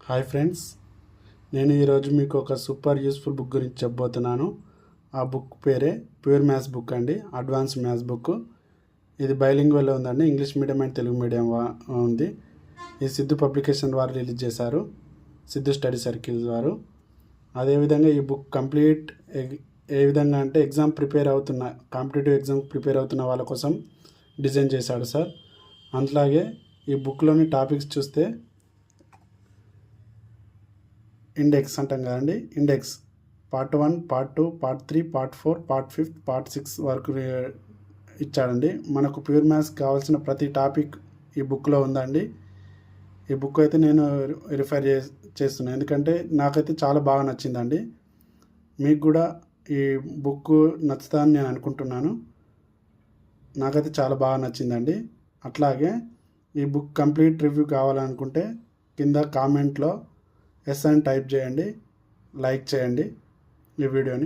Hi friends, నేను ఈరోజు మీకు ఒక సూపర్ యూస్ఫుల్ బుక్ గురించి చెప్పబోతున్నాను. ఆ బుక్ పేరే ప్యూర్ మ్యాథ్స్ బుక్ అండి, అడ్వాన్స్ మ్యాథ్స్ బుక్. ఇది బైలింగ్వల్లో ఉందండి, English medium and Telugu medium ఉంది. ఇది సిద్ధు పబ్లికేషన్ వారు రిలీజ్ చేశారు, సిద్ధు స్టడీ సర్కిల్ వారు. అదేవిధంగా ఈ బుక్ కంప్లీట్ ఏ విధంగా అంటే కాంపిటేటివ్ ఎగ్జామ్ ప్రిపేర్ అవుతున్న వాళ్ళ కోసం డిజైన్ చేశాడు సార్. అట్లాగే ఈ బుక్లోని టాపిక్స్ చూస్తే ఇండెక్స్ అంటాం కదండి, index part 1, part 2, part 3, part 4, part 5, part 6 వరకు ఇచ్చాడండి. మనకు ప్యూర్ మ్యాథ్స్ కావాల్సిన ప్రతి టాపిక్ ఈ బుక్లో ఉందండి. ఈ బుక్ అయితే నేను రిఫర్ చేస్తున్నాను, ఎందుకంటే నాకైతే చాలా బాగా నచ్చిందండి. మీకు కూడా ఈ బుక్ నచ్చుతుందని నేను అనుకుంటున్నాను. నాకైతే చాలా బాగా నచ్చిందండి. అట్లాగే ఈ బుక్ కంప్లీట్ రివ్యూ కావాలనుకుంటే కింద కామెంట్లో ఎస్ అని టైప్ చేయండి, లైక్ చేయండి ఈ వీడియోని.